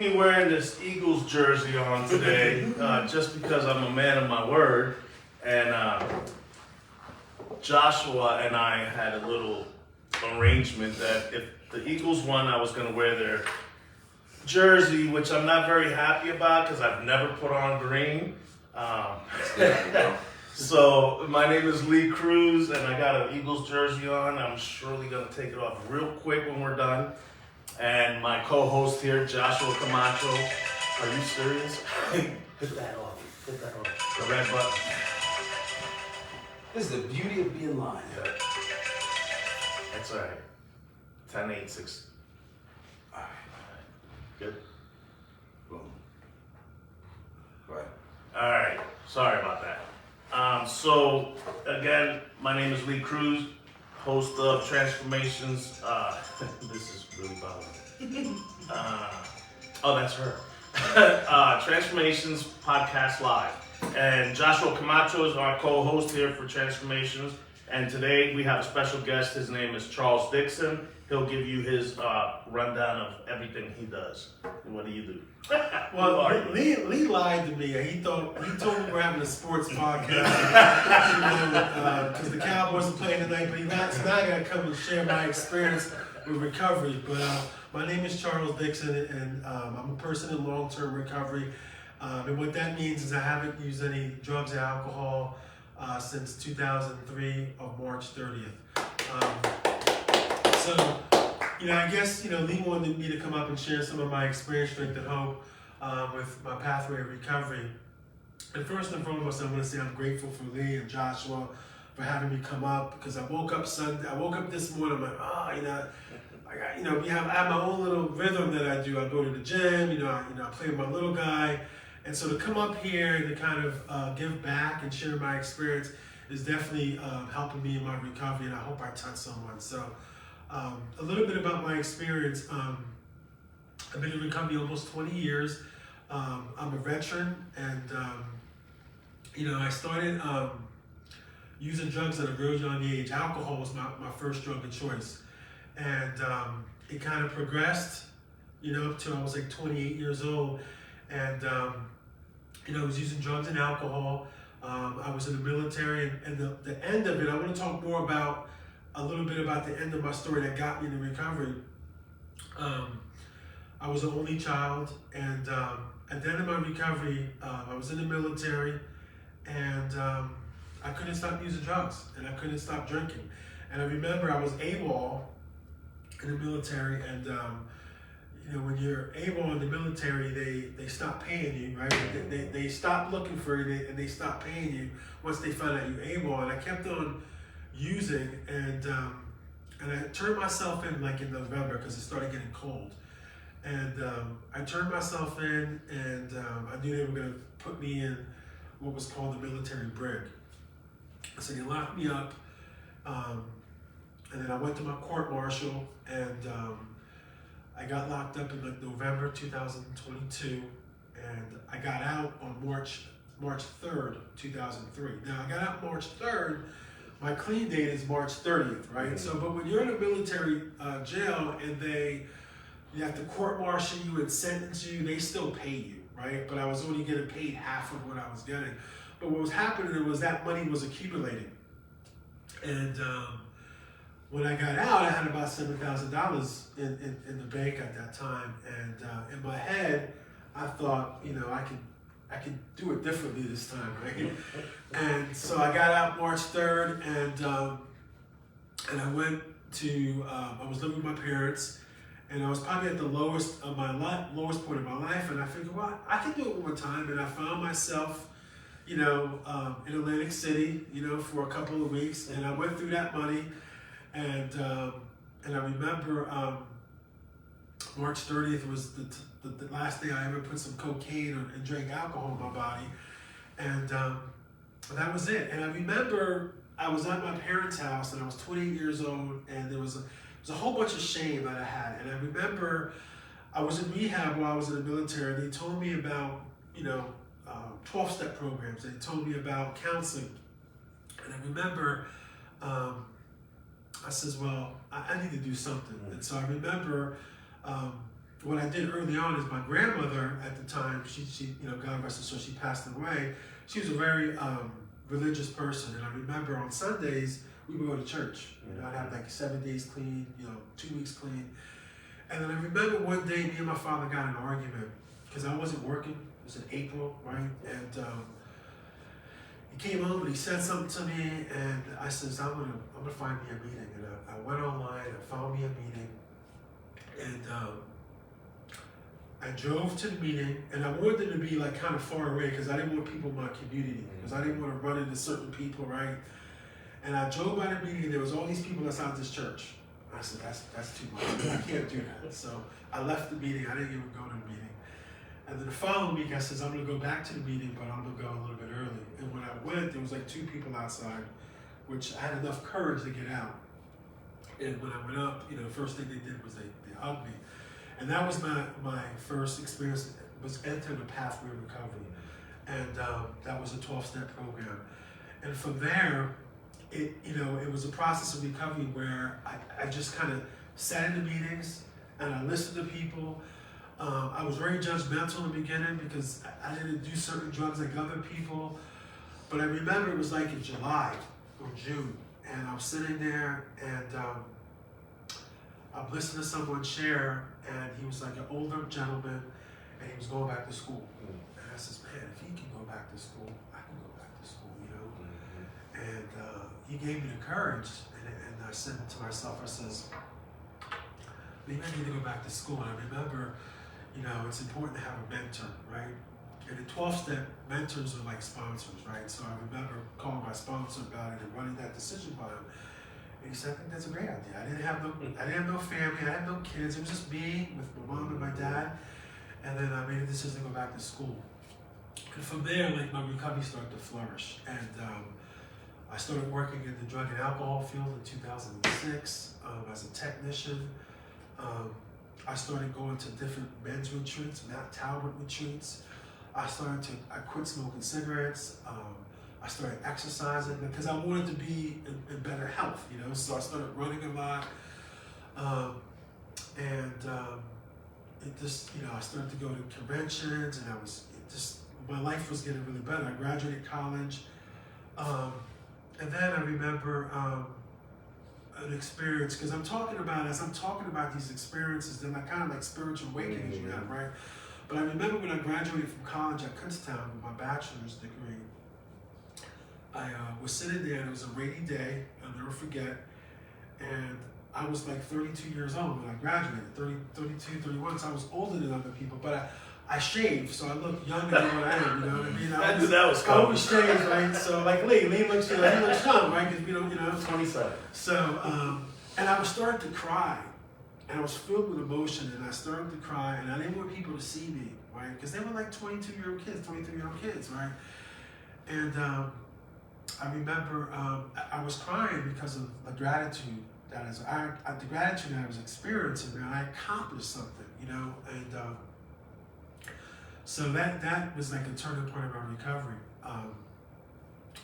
Me wearing this Eagles jersey on today, just because I'm a man of my word, and Joshua and I had a little arrangement that if the Eagles won, I was going to wear their jersey, which I'm not very happy about because I've never put on green. So my name is Lee Cruz, and I got an Eagles jersey on. I'm surely going to take it off real quick when we're done. And my co-host here, Joshua Camacho. Are you serious? Hit that off. Hit that off. The red button. This is the beauty of being live. Yeah. That's all right. 10, 8, 6. All right. Good? Boom. Right. All right. Sorry about that. So, again, my name is Lee Cruz, host of Transformations. This is really bothering me. Oh, that's her. Transformations Podcast Live. And Joshua Camacho is our co-host here for Transformations. And today we have a special guest. His name is Charles Dixon. He'll give you his rundown of everything he does. What do you do? Well, Lee lied to me. He told me we're having a sports podcast, because the Cowboys are playing tonight. But so now I got to come and share my experience with recovery. But my name is Charles Dixon, and I'm a person in long-term recovery. And what that means is I haven't used any drugs or alcohol since 2003 of March 30th. So, I guess, Lee wanted me to come up and share some of my experience, strength, and hope with my pathway of recovery. And first and foremost, I want to say I'm grateful for Lee and Joshua for having me come up, because I woke up this morning, I'm like, I have my own little rhythm that I do. I go to the gym, I play with my little guy. And so to come up here and to kind of give back and share my experience is definitely helping me in my recovery, and I hope I touch someone. So a little bit about my experience. I've been in recovery almost 20 years. I'm a veteran, and I started using drugs at a real young age. Alcohol was my first drug of choice. And it kind of progressed, up to I was like 28 years old. And I was using drugs and alcohol. I was in the military, and the end of it, I want to talk more about a little bit about the end of my story that got me into recovery. I was an only child, and at the end of my recovery, I was in the military, and I couldn't stop using drugs, and I couldn't stop drinking. And I remember I was AWOL in the military, and when you're AWOL in the military, they stop paying you, right? They stop looking for you, and they stop paying you once they find out you're AWOL. And I kept on using, and I turned myself in like in November because it started getting cold. And I turned myself in, and I knew they were going to put me in what was called the military brig. So they locked me up, and then I went to my court martial, and I got locked up in like November 2022, and I got out on March 3rd, 2003. Now I got out March 3rd. My clean date is March 30th, right? Mm-hmm. So, but when you're in a military jail and you have to court-martial you and sentence you, they still pay you, right? But I was only getting paid half of what I was getting. But what was happening was that money was accumulating. And when I got out, I had about $7,000 in the bank at that time. And in my head, I thought, I could do it differently this time, right? And so I got out March 3rd, and I went to, I was living with my parents, and I was probably at the lowest point of my life, and I figured, well, I can do it one more time, and I found myself, in Atlantic City, for a couple of weeks, and I went through that money, and I remember March 30th was the last day I ever put some cocaine and drank alcohol in my body, and that was it. And I remember I was at my parents' house, and I was 28 years old, and there was a whole bunch of shame that I had. And I remember I was in rehab while I was in the military, and they told me about 12-step programs. They told me about counseling, and I remember I says, well, I need to do something. And so I remember what I did early on is my grandmother at the time, she you know, God rest her soul, she passed away. She was a very religious person, and I remember on Sundays we would go to church. You know, I'd have like 7 days clean, you know, 2 weeks clean. And then I remember one day me and my father got in an argument because I wasn't working. It was in April, right? And he came home and he said something to me, and I says, I'm gonna find me a meeting. And I went online, I found me a meeting, and I drove to the meeting, and I wanted it to be like kind of far away because I didn't want people in my community, because I didn't want to run into certain people, right? And I drove by the meeting, and there was all these people outside this church. I said, that's too much. I can't do that. So I left the meeting. I didn't even go to the meeting. And then the following week, I says, I'm going to go back to the meeting, but I'm going to go a little bit early. And when I went, there was like 2 people outside, which I had enough courage to get out. And when I went up, you know, the first thing they did was they hugged me. And that was my first experience, was entering the pathway of recovery. And that was a 12-step program. And from there, it was a process of recovery where I just kind of sat in the meetings and I listened to people. I was very judgmental in the beginning because I didn't do certain drugs like other people. But I remember it was like in July or June, and I'm sitting there and I'm listening to someone share, and he was like an older gentleman, and he was going back to school. And I says, man, if he can go back to school, I can go back to school, you know? And he gave me the courage, and I said to myself, I says, maybe I need to go back to school. And I remember, you know, it's important to have a mentor, right? And the 12-step mentors are like sponsors, right? So I remember calling my sponsor about it and running that decision by him. And he said, I think that's a great idea. I didn't have no family, I had no kids. It was just me with my mom and my dad. And then I made a decision to go back to school. And from there, like, my recovery started to flourish. And I started working in the drug and alcohol field in 2006 as a technician. I started going to different men's retreats, Matt Talbot retreats. I quit smoking cigarettes. I started exercising because I wanted to be in better health, you know. So I started running a lot. It just, you know, I started to go to conventions, and my life was getting really better. I graduated college. And then I remember an experience, because as I'm talking about these experiences, they're like kind of like spiritual awakenings you have, right? But I remember when I graduated from college at Kutztown with my bachelor's degree, I was sitting there, and it was a rainy day, I'll never forget, and I was like 32 years old when I graduated, 32, 31, so I was older than other people, but I shaved, so I look younger than what I am, you know what I mean? I knew that was coming. I always shaved, right? So like Lee looks, he looks young, right? Because we don't, you know. 27. So, and I was starting to cry, and I was filled with emotion, and I started to cry, and I didn't want people to see me, right? Because they were like 22-year-old kids, 23-year-old kids, right? And I remember I was crying because of the gratitude that I was experiencing, and I accomplished something, you know, and so that was like a turning point of my recovery.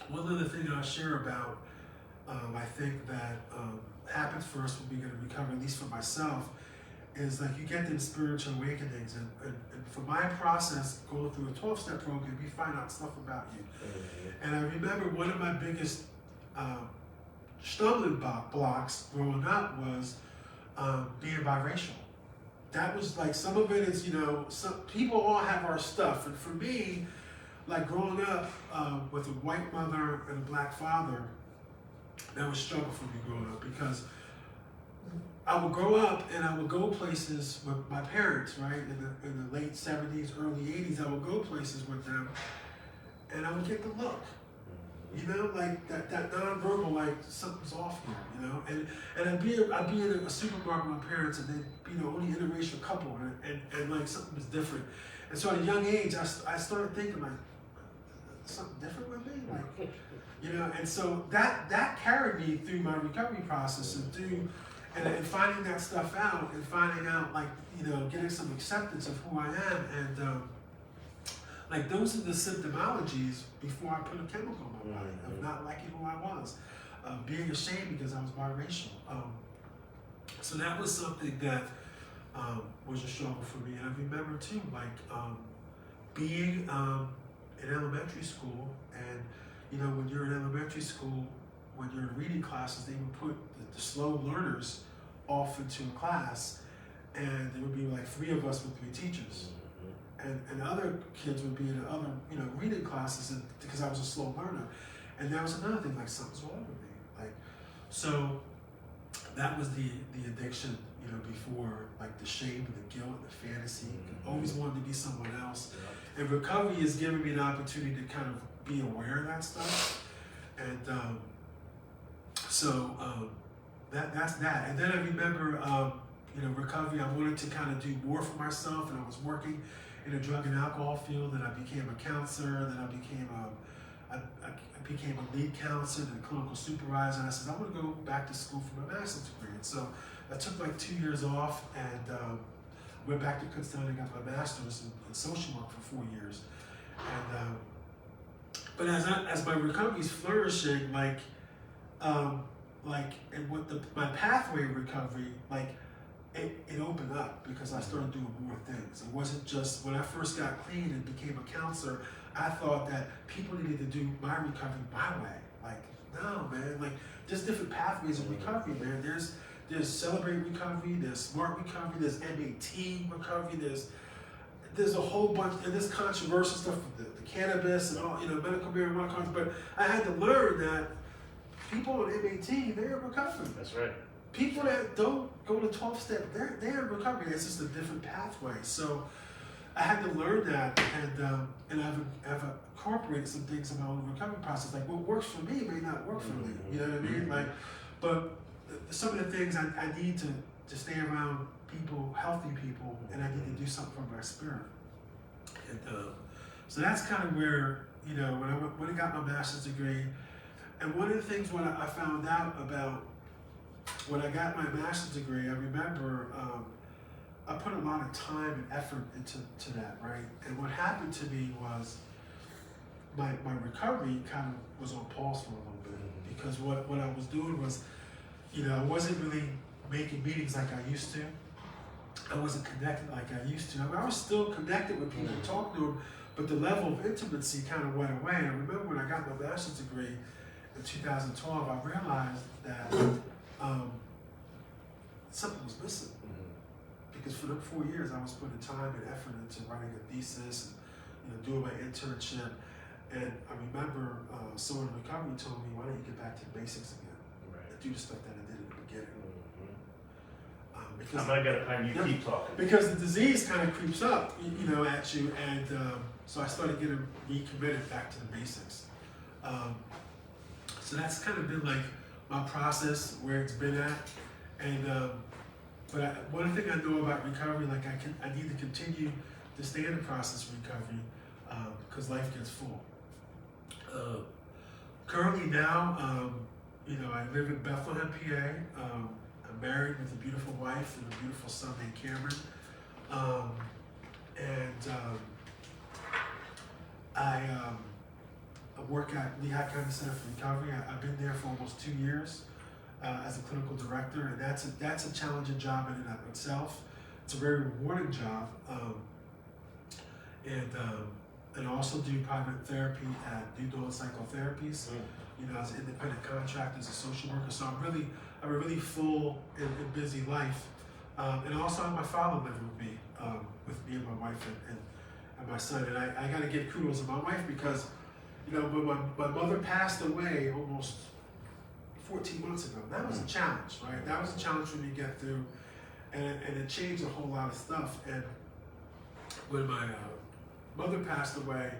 One other thing I'll share about, I think that happens first when we get a recovery, at least for myself, is like you get them spiritual awakenings, and for my process, going through a 12-step program, you find out stuff about you. And I remember one of my biggest stumbling blocks growing up was being biracial. That was like, some of it is, you know, some people all have our stuff. And for me, like growing up with a white mother and a black father, that was a struggle for me growing up, because I would grow up and I would go places with my parents, right? In the late 70s, early 80s, I would go places with them, and I would get the look. You know, like that non-verbal, like something's off here, you know? And I'd be in a supermarket with my parents, and they'd be the only interracial couple, and like something was different. And so at a young age, I started thinking like, something different with me? Like, you know, and so that carried me through my recovery process, and finding that stuff out, and finding out, like, you know, getting some acceptance of who I am, and like, those are the symptomologies before I put a chemical in my body, of not liking who I was, being ashamed because I was biracial. So that was something that was a struggle for me. And I remember too, like being in elementary school, and you know, when you're in elementary school, when you're in reading classes, they would put the slow learners off into a class, and there would be like 3 of us with 3 teachers. And other kids would be in other, you know, reading classes, and, because I was a slow learner. And that was another thing, like something's wrong with me. Like, so that was the addiction, you know, before, like the shame and the guilt and the fantasy. Always wanted to be someone else. And recovery has given me an opportunity to kind of be aware of that stuff. And that's that. And then I remember, you know, recovery, I wanted to kind of do more for myself, and I was working in a drug and alcohol field, and I became a counselor, then I became a lead counselor, then a clinical supervisor, and I said, I want to go back to school for my master's degree. And so I took like 2 years off, and went back to Kutztown and got my master's in social work for 4 years. And but as my recovery is flourishing, and with my pathway of recovery, like it opened up, because I started doing more things. It wasn't just when I first got clean and became a counselor, I thought that people needed to do my recovery my way. Like, no, man, like there's different pathways of recovery, man. There's Celebrate Recovery, there's Smart Recovery, there's MAT Recovery, there's a whole bunch, and there's controversial stuff with the cannabis and all, you know, medical marijuana, but I had to learn that people on MAT, they're in recovery. That's right. People that don't go to 12-step, they're in recovery. It's just a different pathway. So I had to learn that, and I've incorporated some things in my own recovery process. Like what works for me may not work for me. You know what I mean? Like, but some of the things I need to stay around people, healthy people, and I need to do something for my spirit. And so that's kind of where, you know, when I got my master's degree, and one of the things when I found out about when I got my master's degree, I remember I put a lot of time and effort into that, right? And what happened to me was my recovery kind of was on pause for a little bit, because what I was doing was, you know, I wasn't really making meetings like I used to. I wasn't connected like I used to. I mean, I was still connected with people, talking to them, but the level of intimacy kind of went away. And I remember when I got my master's degree in 2012, I realized that something was missing. Because for the 4 years, I was putting time and effort into writing a thesis and, you know, doing my internship. And I remember someone in recovery told me, why don't you get back to the basics again? And do the stuff that I did in the beginning. I'm not gonna find you keep talking. Because the disease kind of creeps up, you know, at you. And so I started getting recommitted back to the basics. So that's kind of been like my process, where it's been at. And but one thing I know about recovery, like I need to continue to stay in the process of recovery, because life gets full. Currently now, you know, I live in Bethlehem, PA. I'm married with a beautiful wife and a beautiful son named Cameron. I work at Lehigh County Center for Recovery. I've been there for almost 2 years as a clinical director, and that's a challenging job in and of itself. It's a very rewarding job, and I also do private therapy at New Dawn Psychotherapies. You know, as an independent contractor, as a social worker. So I'm a really full and busy life, and also I have my father living with me and my wife and my son. And I got to give kudos to my wife, because, you know, when my mother passed away almost 14 months ago, that was a challenge, right? That was a challenge for me to get through, and it changed a whole lot of stuff. And when my mother passed away,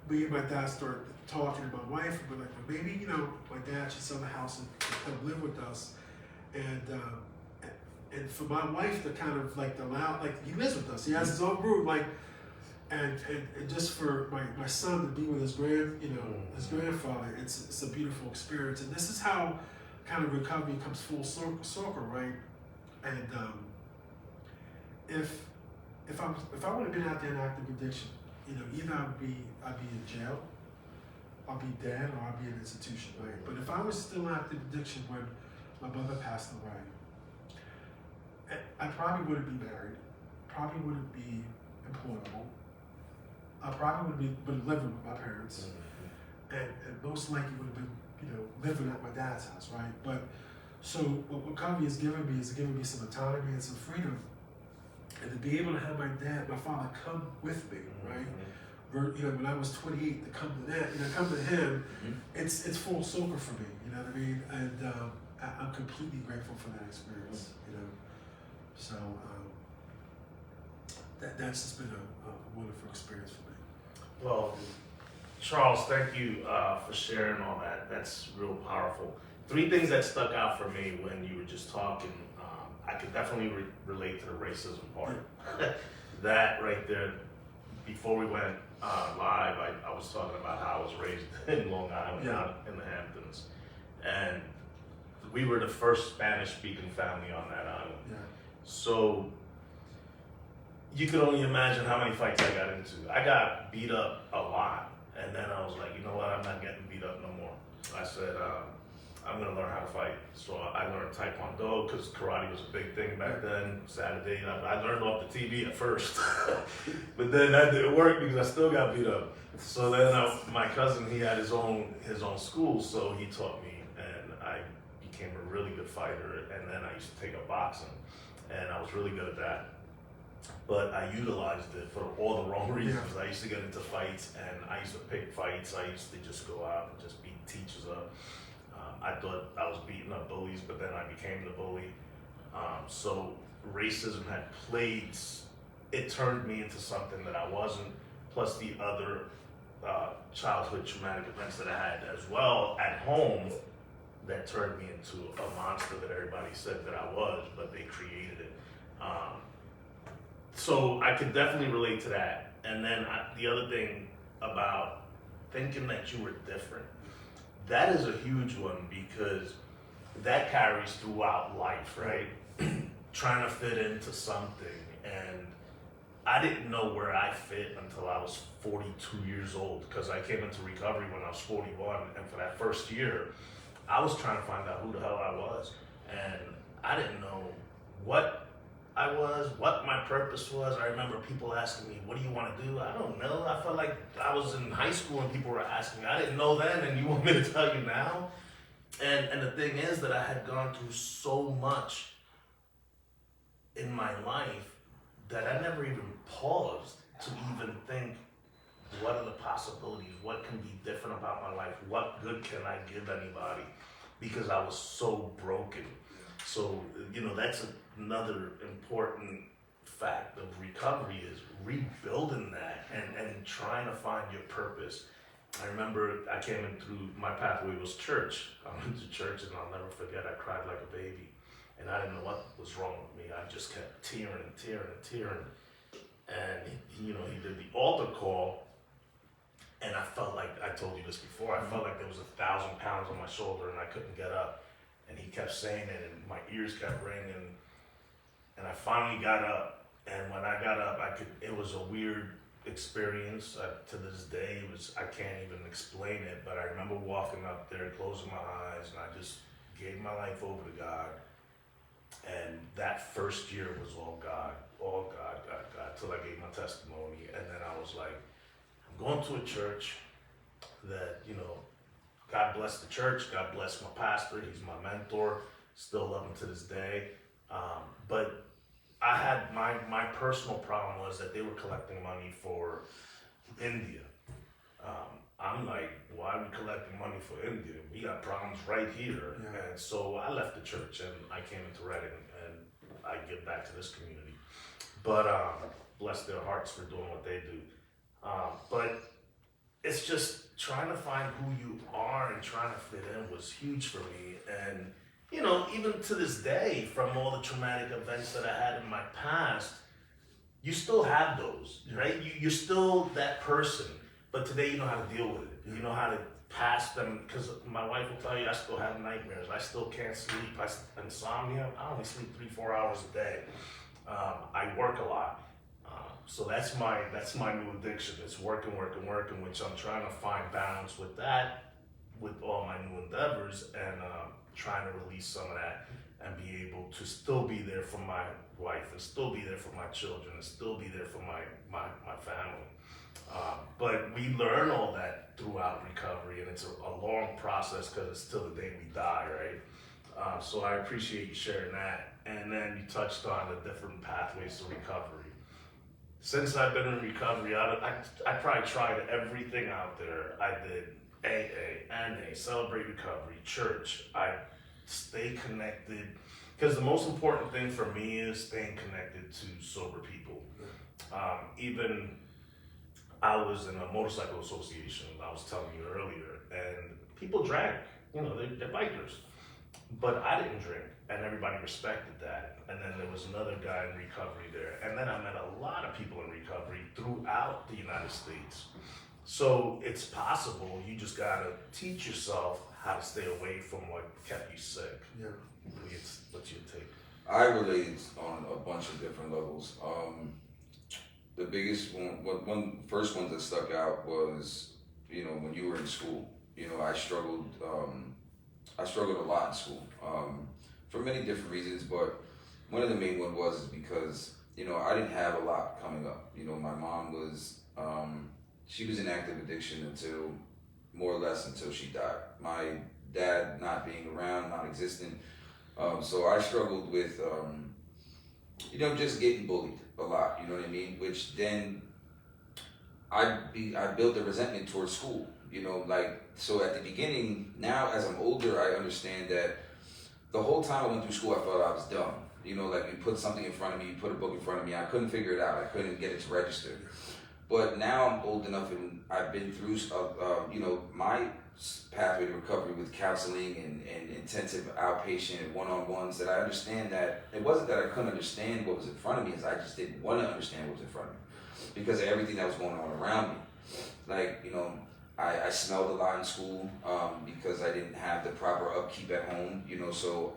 me and my dad started talking to my wife, and we're like, well, maybe, you know, my dad should sell the house and come live with us. And for my wife to kind of like allow, like, he lives with us, he has his own room, like, and just for my son to be with his grandfather, it's a beautiful experience. And this is how kind of recovery comes full circle, right? And if I would have been out there in active addiction, you know, either I'd be in jail, I'll be dead, or I'll be in an institution, right? But if I was still in active addiction when my mother passed away, I probably wouldn't be married. Probably wouldn't be employable. I probably would have been living with my parents, and most likely would have been, living at my dad's house, right? But so what recovery has given me is given me some autonomy and some freedom, and to be able to have my father come with me, right? When I was 28, to come to that, come to him, it's full circle for me. You know what I mean? And I'm completely grateful for that experience. So that's just been a wonderful experience for me. Well, Charles, thank you for sharing all that. That's real powerful. 3 things that stuck out for me when you were just talking. I could definitely relate to the racism part. That right there, before we went live, I was talking about how I was raised in Long Island, out in the Hamptons. And we were the first Spanish-speaking family on that island. Yeah. So you could only imagine how many fights I got into. I got beat up a lot, and then I was like, you know what, I'm not getting beat up no more. I said, I'm gonna learn how to fight. So I learned Taekwondo, because karate was a big thing back then. Saturday, I learned off the TV at first. But then that didn't work because I still got beat up. So then my cousin, he had his own school, so he taught me, and I became a really good fighter. And then I used to take up boxing, and I was really good at that. But I utilized it for all the wrong reasons. I used to get into fights, and I used to pick fights. I used to just go out and just beat teachers up. I thought I was beating up bullies, but then I became the bully. So racism had played, it turned me into something that I wasn't, plus the other childhood traumatic events that I had as well at home that turned me into a monster that everybody said that I was, but they created it. So I could definitely relate to that. And then the other thing about thinking that you were different, that is a huge one, because that carries throughout life, right? Trying to fit into something. And I didn't know where I fit until I was 42 years old, because I came into recovery when I was 41. And for that first year, I was trying to find out who the hell I was. And I didn't know what I was, what my purpose was. I remember people asking me, what do you want to do? I don't know. I felt like I was in high school and people were asking me. I didn't know then, and you want me to tell you now? And the thing is that I had gone through so much in my life that I never even paused to even think, what are the possibilities? What can be different about my life? What good can I give anybody? Because I was so broken. So, that's another important fact of recovery, is rebuilding that and trying to find your purpose. I remember I came in through, my pathway was church. I went to church, and I'll never forget, I cried like a baby. And I didn't know what was wrong with me. I just kept tearing and tearing and tearing. And, he did the altar call, and I felt like, I told you this before, I felt like there was 1,000 pounds on my shoulder and I couldn't get up. And he kept saying it, and my ears kept ringing. And I finally got up, and when I got up, it was a weird experience. To this day, I can't even explain it, but I remember walking up there, closing my eyes, and I just gave my life over to God. And that first year was all God, till I gave my testimony. And then I was like, I'm going to a church that, God bless the church, God bless my pastor, he's my mentor, still love him to this day. But I had, my personal problem was that they were collecting money for India. I'm like, why are we collecting money for India? We got problems right here. Yeah. And so I left the church and I came into Reading, and I give back to this community. But bless their hearts for doing what they do. But it's just trying to find who you are and trying to fit in was huge for me. And, even to this day, from all the traumatic events that I had in my past, you still have those, right? You're still that person, but today you know how to deal with it. You know how to pass them, because my wife will tell you I still have nightmares. I still can't sleep. Insomnia, I only sleep 3-4 hours a day. I work a lot. So that's my new addiction. It's working, which I'm trying to find balance with that, with all my new endeavors, and trying to release some of that. and be able to still be there for my wife and still be there for my children and still be there for my family. But we learn all that throughout recovery, and it's a long process because it's till the day we die, right? So I appreciate you sharing that. And then you touched on the different pathways to recovery. Since I've been in recovery, I probably tried everything out there. I did AA, NA, Celebrate Recovery, church. I stay connected, because the most important thing for me is staying connected to sober people. Even I was in a motorcycle association, I was telling you earlier, and people drank, they're bikers. But I didn't drink, and everybody respected that. And then there was another guy in recovery there. And then I met a lot of people in recovery throughout the United States. So it's possible, you just gotta teach yourself how to stay away from what kept you sick. Yeah. What's your take? I related on a bunch of different levels. The biggest one, first one that stuck out was, when you were in school. I struggled a lot in school, for many different reasons, but one of the main ones was because, I didn't have a lot coming up. My mom was, she was in active addiction until, more or less until she died. My dad not being around, non-existent. So I struggled with, just getting bullied a lot, you know what I mean? Which then I built a resentment towards school, so at the beginning, now as I'm older, I understand that the whole time I went through school, I felt I was dumb. You put something in front of me, you put a book in front of me, I couldn't figure it out. I couldn't get it to register. But now I'm old enough and I've been through, my pathway to recovery with counseling and intensive outpatient and one-on-ones, that I understand that it wasn't that I couldn't understand what was in front of me, I just didn't want to understand what was in front of me because of everything that was going on around me. I smelled a lot in school because I didn't have the proper upkeep at home, so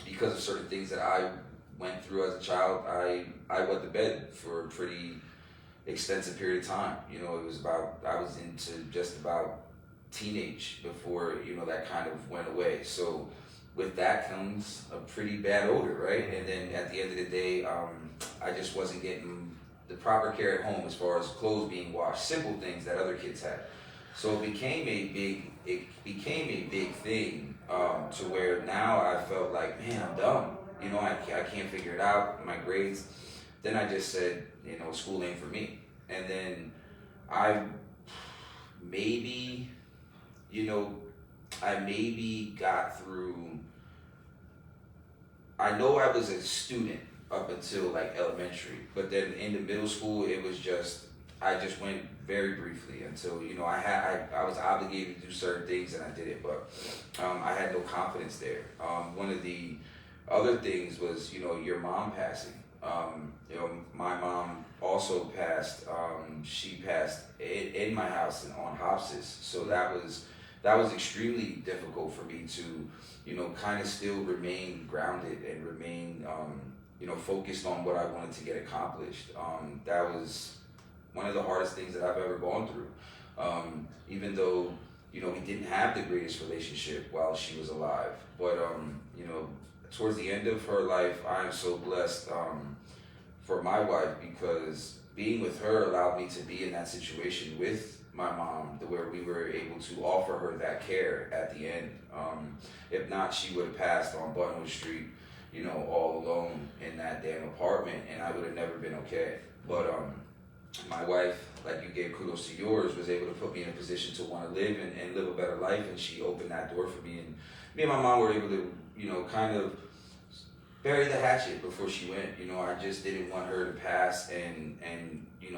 because of certain things that I went through as a child, I went to bed for a pretty extensive period of time. I was into just about teenage before, that kind of went away. So with that comes a pretty bad odor, right? And then at the end of the day, I just wasn't getting the proper care at home as far as clothes being washed, simple things that other kids had. So it became a big thing to where now I felt like, man, I'm dumb. I can't figure it out, my grades. Then I just said, school ain't for me. And then I maybe got through, I know I was a student up until like elementary, but then in the middle school, it was just, I just went very briefly until, I was obligated to do certain things and I did it, but I had no confidence there. One of the other things was, your mom passing. My mom also passed, she passed in my house and on hospice. So that was extremely difficult for me to, kind of still remain grounded and remain, focused on what I wanted to get accomplished. That was one of the hardest things that I've ever gone through. Even though, we didn't have the greatest relationship while she was alive. But, towards the end of her life, I am so blessed for my wife, because being with her allowed me to be in that situation with my mom, where we were able to offer her that care at the end. If not, she would have passed on Buttonwood Street, all alone in that damn apartment, and I would have never been okay. But my wife, like you gave kudos to yours, was able to put me in a position to want to live and live a better life, and she opened that door for me. And me and my mom were able to, kind of bury the hatchet before she went. I just didn't want her to pass and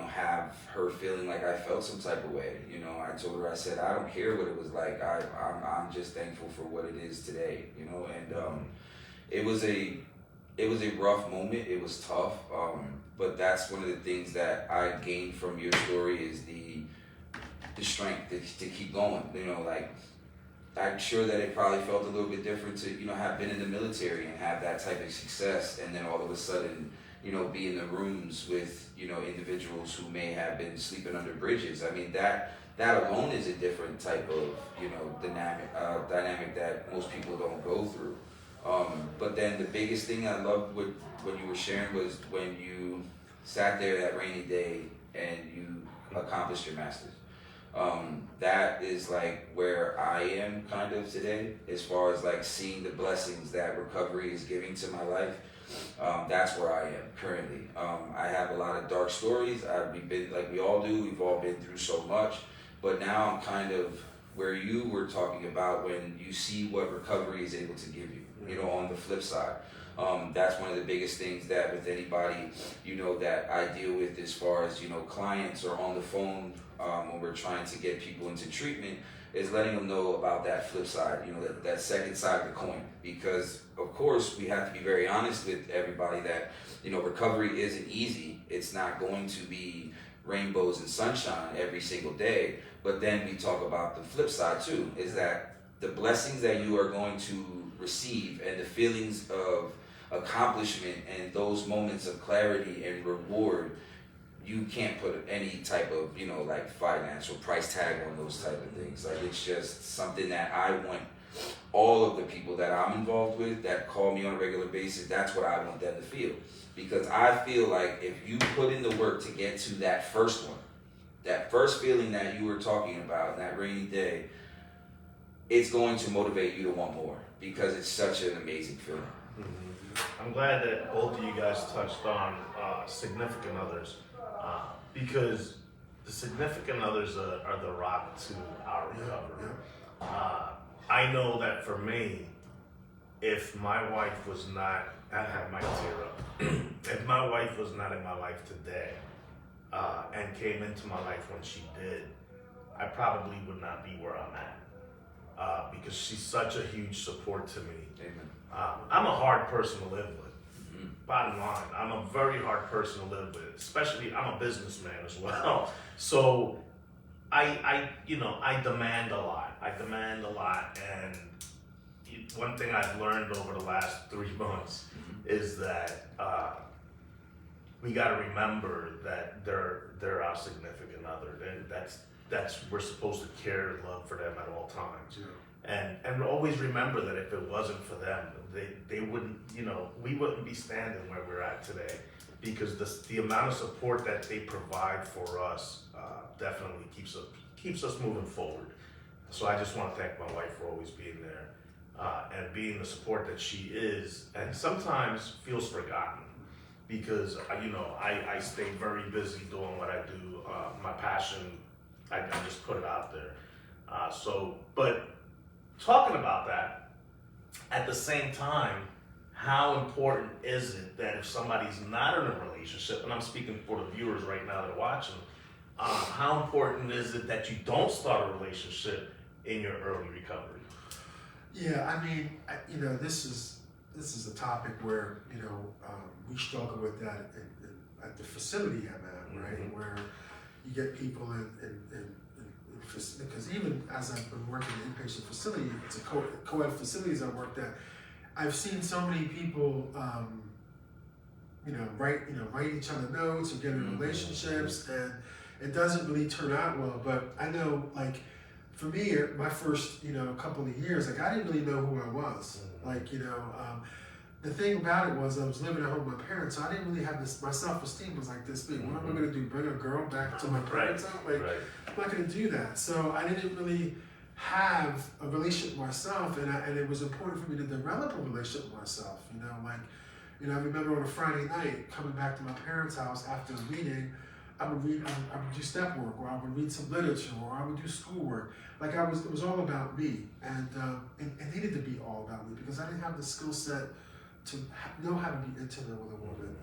have her feeling like I felt some type of way. I told her, I said, I don't care what it was like. I'm just thankful for what it is today. And it was a rough moment. It was tough. But that's one of the things that I gained from your story is the strength to keep going. I'm sure that it probably felt a little bit different to, have been in the military and have that type of success, and then all of a sudden, be in the rooms with, individuals who may have been sleeping under bridges. I mean, that alone is a different type of, dynamic that most people don't go through. But then the biggest thing I loved what you were sharing was when you sat there that rainy day and you accomplished your master's. That is like where I am kind of today, as far as like seeing the blessings that recovery is giving to my life. That's where I am currently. I have a lot of dark stories. We've been, like we all do, we've all been through so much, but now I'm kind of where you were talking about when you see what recovery is able to give you, you know, on the flip side. That's one of the biggest things that with anybody, you know, that I deal with as far as, you know, clients or on the phone when we're trying to get people into treatment, is letting them know about that flip side, you know, that second side of the coin. Because, of course, we have to be very honest with everybody that, you know, recovery isn't easy. It's not going to be rainbows and sunshine every single day. But then we talk about the flip side, too, is that the blessings that you are going to receive and the feelings of accomplishment and those moments of clarity and reward, you can't put any type of, you know, like financial price tag on those type of things. Like, it's just something that I want all of the people that I'm involved with that call me on a regular basis, that's what I want them to feel. Because I feel like if you put in the work to get to that first one, that first feeling that you were talking about, that rainy day, it's going to motivate you to want more because it's such an amazing feeling. I'm glad that both of you guys touched on significant others because the significant others are the rock to our recovery. I know that for me, if my wife was not, I have my tear up, if my wife was not in my life today and came into my life when she did, I probably would not be where I'm at because she's such a huge support to me. Amen. I'm a hard person to live with. Bottom line, I'm a very hard person to live with, especially I'm a businessman as well. So I demand a lot. And one thing I've learned over the last 3 months is that we got to remember that they're our significant other. And that's we're supposed to care and love for them at all times. And always remember that if it wasn't for them, they wouldn't, we wouldn't be standing where we're at today, because the amount of support that they provide for us definitely keeps us moving forward. So I just want to thank my wife for always being there and being the support that she is, and sometimes feels forgotten because I stay very busy doing what I do. My passion, I just put it out there. But talking about that, at the same time, how important is it that if somebody's not in a relationship, and I'm speaking for the viewers right now that are watching, how important is it that you don't start a relationship in your early recovery? Yeah, I mean, this is a topic where we struggle with that at the facility I'm at, right? Where you get people in because even as I've been working in an inpatient facility, it's a co-ed facilities I worked at, I've seen so many people, write each other notes or get in relationships, and it doesn't really turn out well. But I know, like, for me, my first, couple of years, like, I didn't really know who I was. Like, the thing about it was I was living at home with my parents, so I didn't really have this, my self-esteem was like this big. What am I going to do, bring a girl back to my parents' house? Like, I'm not going to do that. So I didn't really have a relationship with myself, and it was important for me to develop a relationship with myself. I remember on a Friday night coming back to my parents' house after a meeting, I would do step work, or I would read some literature, or I would do schoolwork. Like, it was all about me, and it needed to be all about me because I didn't have the skill set to know how to be intimate with a woman.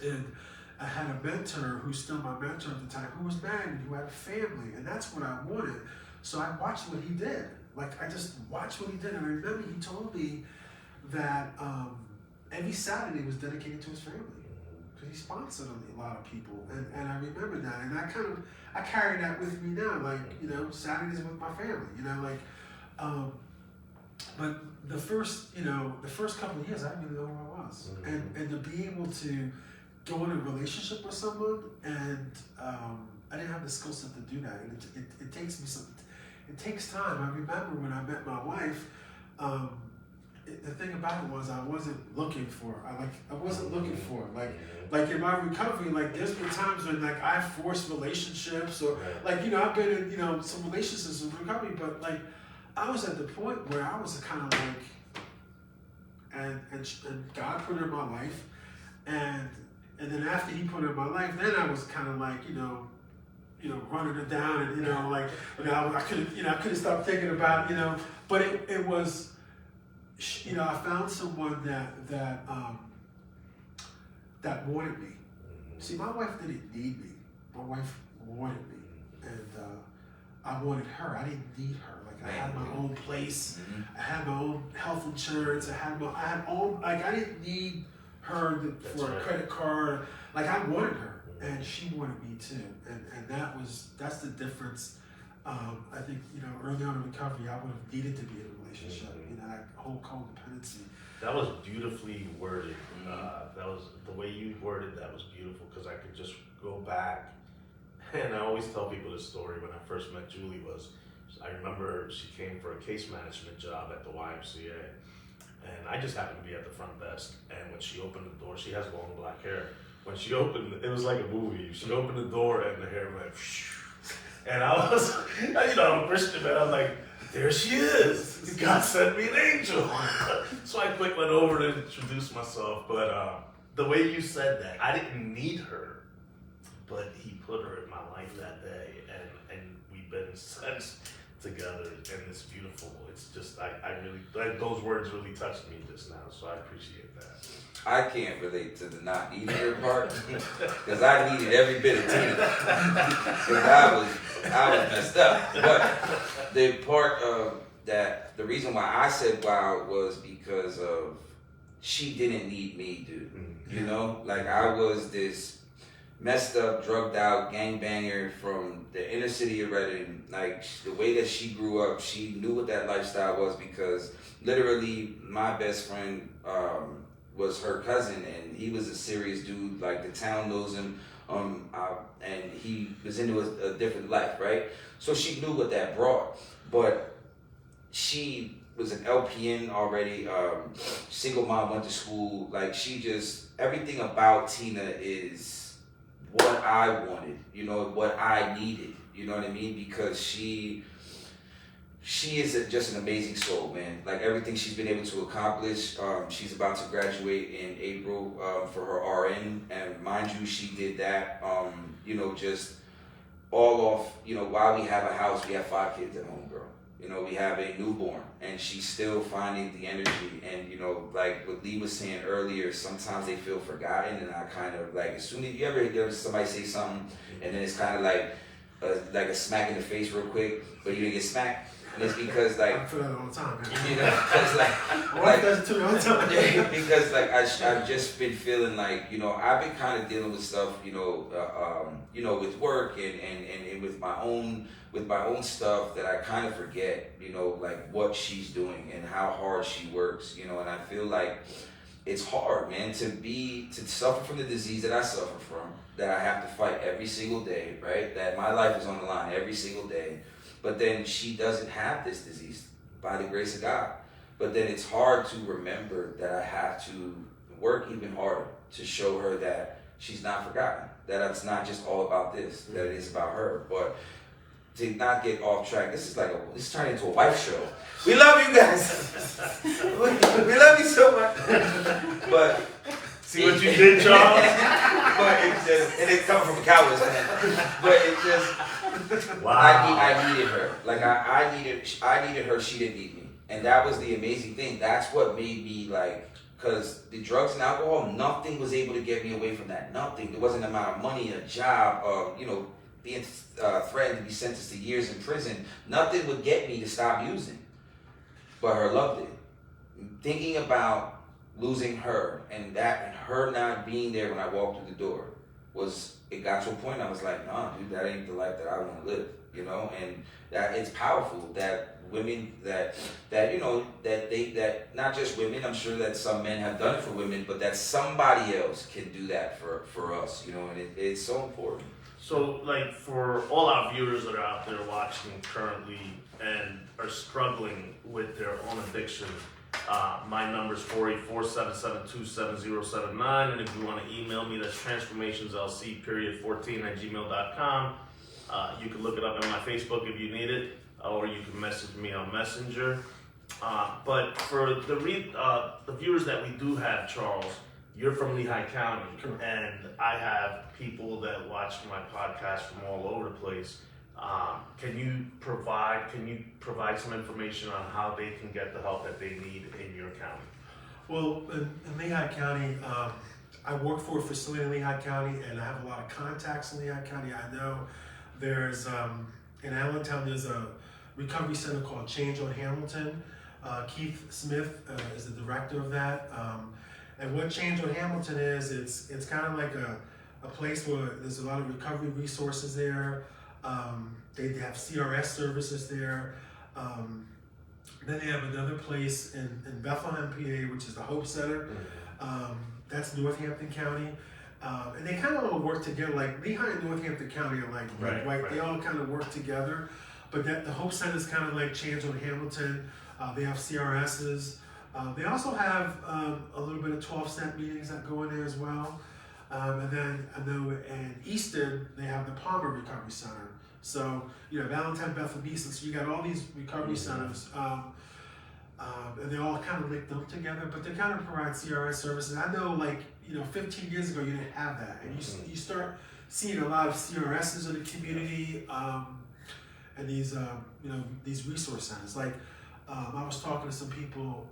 And I had a mentor who's still my mentor at the time, who was married, who had a family, and that's what I wanted. So I watched what he did. Like, I just watched what he did, and I remember he told me that every Saturday was dedicated to his family. Because he sponsored a lot of people, and I remember that, and I carry that with me now. Like, Saturdays with my family. But the first couple of years, I didn't really know who I was, and to be able to go in a relationship with someone, and I didn't have the skill set to do that, and it takes time. I remember when I met my wife, the thing about it was I wasn't looking for it. I wasn't looking for it. Like in my recovery, like there's been times when like I forced relationships or like, you know, I've been in, you know, some relationships in recovery, but like I was at the point where I was kind of like, and God put her in my life, and then after He put her in my life, then I was kind of like, you know, running her down, and you know, like, you know, I couldn't stop thinking about, you know, but it was, you know, I found someone that wanted me. See, my wife didn't need me. My wife wanted me, and I wanted her. I didn't need her. Like I had my own place. I had my own health insurance. I had own, like I didn't need her for a credit card. Like I wanted her, and she wanted me too. And that's the difference. I think, you know, early on in recovery, I would have needed to be in a relationship. You know, that whole codependency. That was beautifully worded. That was the way you worded that was beautiful, because I could just go back, and I always tell people this story. When I first met Julie, I remember she came for a case management job at the YMCA, and I just happened to be at the front desk. And when she opened the door, she has long black hair. When she opened, it was like a movie. She opened the door, and the hair went, and I was, you know, I'm a Christian, man. I'm like, there she is. God sent me an angel. So I quick went over to introduce myself. But the way you said that, I didn't need her, but He put her in my life that day, and we've been since together, and it's beautiful. It's just, I really, like, those words really touched me just now, so I appreciate that. I can't relate to the not needing her part, because I needed every bit of Tina, because I was messed up. But the part of that, the reason why I said wow was because of she didn't need me, dude. You know, like I was this messed up, drugged out gangbanger from the inner city of Reading. Like the way that she grew up, she knew what that lifestyle was, because literally my best friend was her cousin, and he was a serious dude. Like the town knows him, and he was into a different life, right? So she knew what that brought, but she was an LPN already, single mom, went to school. Like she just, everything about Tina is what I wanted, you know, what I needed, you know what I mean? Because she is just an amazing soul, man. Like everything she's been able to accomplish. She's about to graduate in April for her RN, and mind you, she did that, you know, just all off, you know, while we have a house, we have 5 kids at home, girl. You know, we have a newborn, and she's still finding the energy. And, you know, like what Lee was saying earlier, sometimes they feel forgotten, and I kind of like, as soon as you ever hear somebody say something, and then it's kind of like a smack in the face real quick, but you didn't get smacked. And it's because like, I feel that all the time, man. you know, because My wife does it to me all the time. because like I've just been feeling like, you know, I've been kind of dealing with stuff, you know, with work and with my own stuff, that I kind of forget, you know, like what she's doing and how hard she works, you know. And I feel like it's hard, man, to suffer from the disease that I suffer from, that I have to fight every single day, right? That my life is on the line every single day. But then she doesn't have this disease by the grace of God. But then it's hard to remember that I have to work even harder to show her that she's not forgotten, that it's not just all about this, that it is about her. But to not get off track, this is turning into a wife show. We love you guys. we love you so much. But See what you did, Charles? but it's just, and it's coming from a Cowboys fan. But it's just, Wow. I needed her. Like I needed her. She didn't need me, and that was the amazing thing. That's what made me like, because the drugs and alcohol, nothing was able to get me away from that. Nothing. There wasn't an amount of money, a job, you know, being threatened to be sentenced to years in prison. Nothing would get me to stop using. But her love did. Thinking about losing her and her not being there when I walked through the door it got to a point I was like, nah, dude, that ain't the life that I want to live, you know. And that it's powerful that women that you know, that not just women, I'm sure that some men have done it for women, but that somebody else can do that for us, you know. And it's so important. So, like, for all our viewers that are out there watching currently and are struggling with their own addiction, My number is 484-772-7079, and if you want to email me, that's transformationslc14@gmail.com. You can look it up on my Facebook if you need it, or you can message me on Messenger. But for the viewers that we do have, Charles, you're from Lehigh County, Correct. and I have people that watch my podcast from all over the place. Can you provide some information on how they can get the help that they need in your county? Well, in Lehigh County, I work for a facility in Lehigh County, and I have a lot of contacts in Lehigh County. I know there's, in Allentown, there's a recovery center called Change on Hamilton. Keith Smith is the director of that. And what Change on Hamilton is, it's kind of like a place where there's a lot of recovery resources there. They have CRS services there. Then they have another place in Bethlehem, PA, which is the Hope Center. That's Northampton County. And they kind of all work together, like Lehigh and Northampton County are like, right. They all kind of work together. But the Hope Center is kind of like Change on Hamilton. They have CRSs. They also have a little bit of 12-step meetings that go in there as well. And then I know in Easton, they have the Palmer Recovery Center. So, Valentine, Bethel, Easton, so you got all these recovery centers. And they all kind of linked up together, but they kind of provide CRS services. I know, 15 years ago, you didn't have that. And you start seeing a lot of CRSs in the community, and these resource centers. I was talking to some people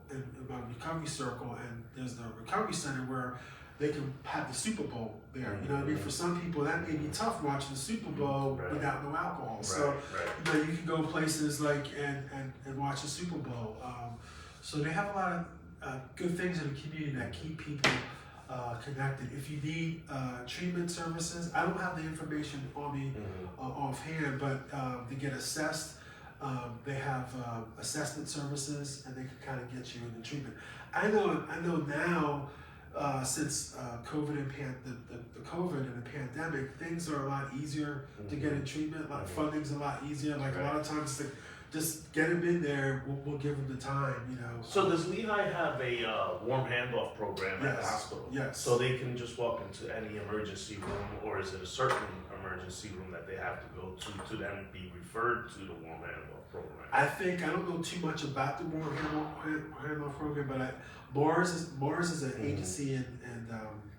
about a recovery circle, and there's the recovery center where they can have the Super Bowl there. You know what I mean? For some people, that may be tough watching the Super Bowl without no alcohol. So, you can go places and watch the Super Bowl. So they have a lot of good things in the community that keep people connected. If you need treatment services, I don't have the information on me offhand, but to get assessed, they have assessment services, and they can kind of get you into treatment. I know now, since COVID and the COVID and the pandemic, things are a lot easier to get in treatment. Funding's a lot easier. A lot of times, just get them in there. We'll give them the time. So does Lehigh have a warm handoff program at the hospital? Yes. So they can just walk into any emergency room, or is it a certain emergency room that they have to go to then be referred to the warm handoff program? I don't know too much about the warm handoff program, but Mars is an agency, and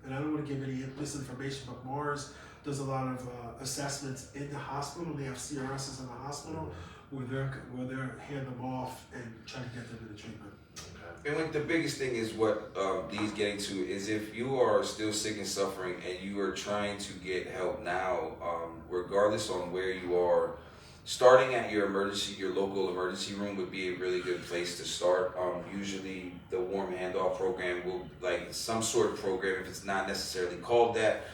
I don't want to give any misinformation, but Mars does a lot of assessments in the hospital. They have CRSs in the hospital where they're hand them off and try to get them into treatment. And the biggest thing is what Lee's getting to is if you are still sick and suffering and you are trying to get help now, regardless on where you are, starting at your local emergency room would be a really good place to start. Usually the warm handoff program will, some sort of program, if it's not necessarily called that,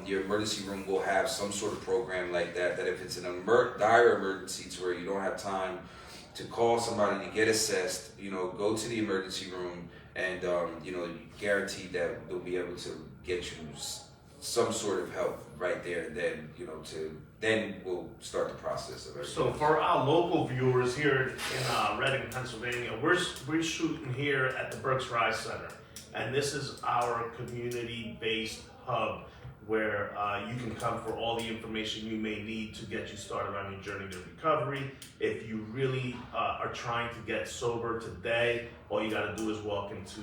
your emergency room will have some sort of program like that if it's an dire emergency to where you don't have time to call somebody to get assessed, go to the emergency room and, guarantee that they'll be able to get you some sort of help right there, and then, then we'll start the process of everything. So for our local viewers here in Reading, Pennsylvania, we're shooting here at the Berks Rise Center, and this is our community-based hub where you can come for all the information you may need to get you started on your journey to recovery. If you really are trying to get sober today, all you got to do is walk into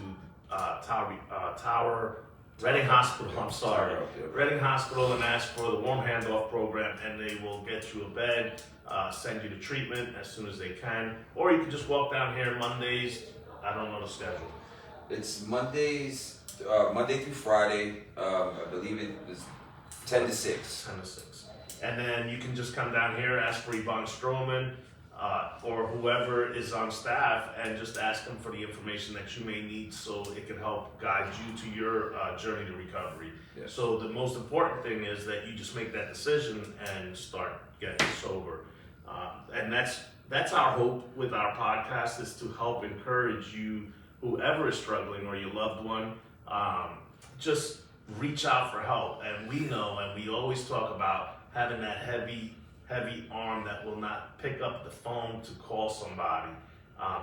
Reading Hospital, Reading Hospital, and ask for the warm handoff program, and they will get you a bed, send you to treatment as soon as they can. Or you can just walk down here Mondays. I don't know the schedule. It's Mondays, Monday through Friday. I believe it was 10 to 6. 10 to 6. And then you can just come down here, ask for Yvonne Stroman, or whoever is on staff, and just ask them for the information that you may need so it can help guide you to your journey to recovery. Yes. So the most important thing is that you just make that decision and start getting sober. And that's our hope with our podcast, is to help encourage you, whoever is struggling or your loved one, just reach out for help. And we know, and we always talk about having that heavy arm that will not pick up the phone to call somebody.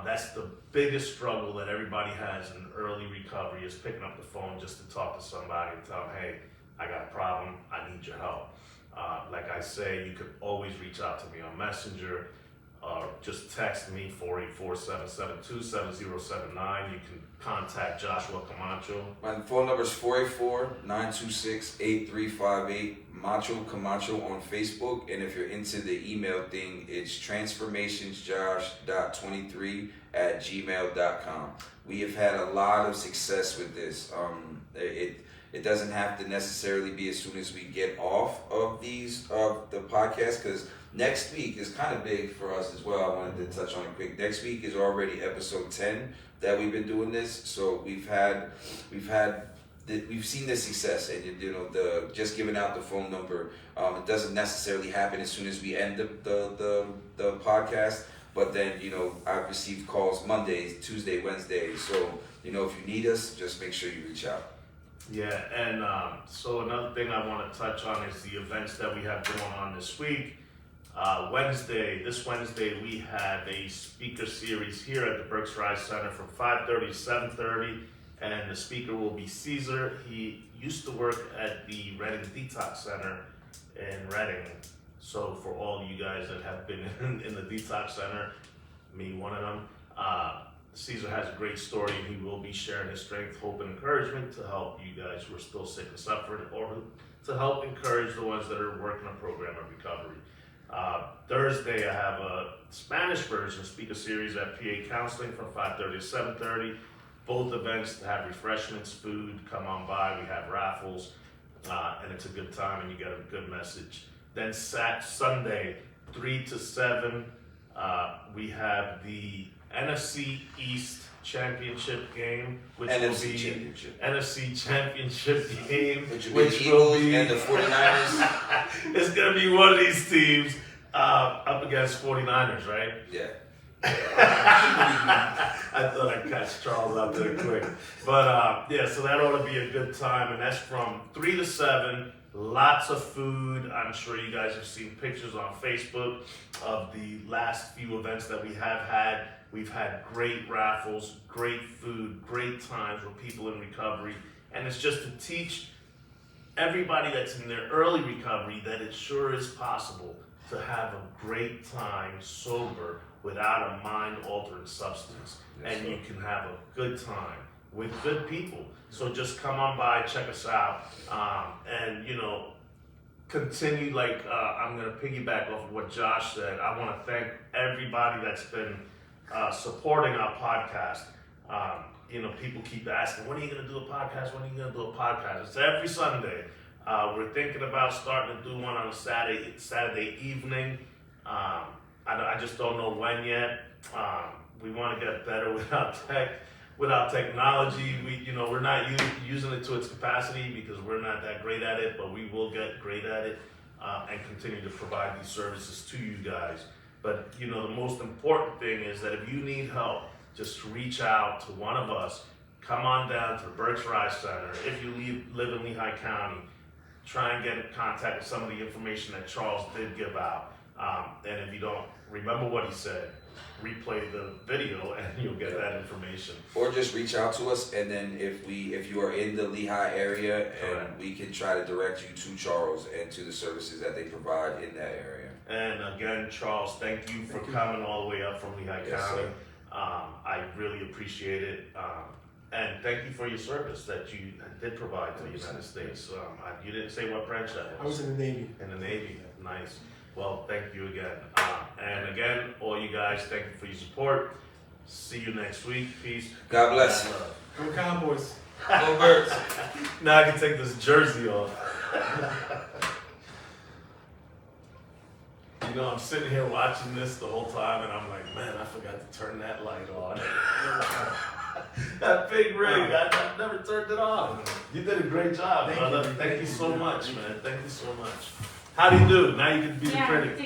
That's the biggest struggle that everybody has in early recovery, is picking up the phone just to talk to somebody and tell them, hey, I got a problem, I need your help. Like I say, you could always reach out to me on Messenger, or just text me 484-772-7079. You can contact Joshua Camacho. My phone number is 484-926-8358. Macho Camacho on Facebook, and if you're into the email thing, it's transformationsjosh.23@gmail.com. We have had a lot of success with this. It doesn't have to necessarily be as soon as we get off of the podcast, because next week is kind of big for us as well. I wanted to touch on it quick. Next week is already episode 10 that we've been doing this, so we've seen the success, and just giving out the phone number. It doesn't necessarily happen as soon as we end the podcast, but then I've received calls Mondays, Tuesday, Wednesdays. So if you need us, just make sure you reach out. Yeah, and so another thing I want to touch on is the events that we have going on this week. This Wednesday, we have a speaker series here at the Berks Rise Center from 5:30 to 7:30, and the speaker will be Caesar. He used to work at the Reading Detox Center in Reading. So for all you guys that have been in the Detox Center, me one of them, Caesar has a great story, and he will be sharing his strength, hope, and encouragement to help you guys who are still sick and suffering, or to help encourage the ones that are working a program of recovery. Thursday, I have a Spanish version speaker series at PA Counseling from 5:30 to 7:30. Both events have refreshments, food, come on by, we have raffles, and it's a good time, and you get a good message. Then Sunday, 3 to 7, we have the NFC East Championship game, which will be NFC Championship game, which will be and the 49ers. It's gonna be one of these teams up against 49ers, right? Yeah. I thought I'd catch Charles out there quick, but so that ought to be a good time, and that's from 3 to 7. Lots of food. I'm sure you guys have seen pictures on Facebook of the last few events that we have had. We've had great raffles, great food, great times with people in recovery. And it's just to teach everybody that's in their early recovery that it sure is possible to have a great time sober without a mind-altering substance. Yes, and you can have a good time with good people. So just come on by, check us out, and continue. I'm gonna piggyback off of what Josh said. I want to thank everybody that's been supporting our podcast. People keep asking, when are you going to do a podcast? When are you going to do a podcast? It's every Sunday. We're thinking about starting to do one on a Saturday evening. I just don't know when yet. We want to get better without technology. We're not using it to its capacity because we're not that great at it, but we will get great at it and continue to provide these services to you guys. But the most important thing is that if you need help, just reach out to one of us. Come on down to the Berks Rise Center. If you live in Lehigh County, try and get in contact with some of the information that Charles did give out. And if you don't remember what he said, replay the video and you'll get that information. Or just reach out to us, and then if you are in the Lehigh area, and we can try to direct you to Charles and to the services that they provide in that area. And again, Charles, thank you for coming all the way up from Lehigh County. I really appreciate it. And thank you for your service that you did provide to the United States. You didn't say what branch that was. I was in the Navy. In the Navy, nice. Well, thank you again. And again, all you guys, thank you for your support. See you next week. Peace. God bless. Go Cowboys. Go Birds. Now I can take this jersey off. I'm sitting here watching this the whole time, and I'm like, man, I forgot to turn that light on. That big rig, I never turned it on. You did a great job, brother. Thank you so much, man. Thank you so much. How do you do? Now you can be the critic.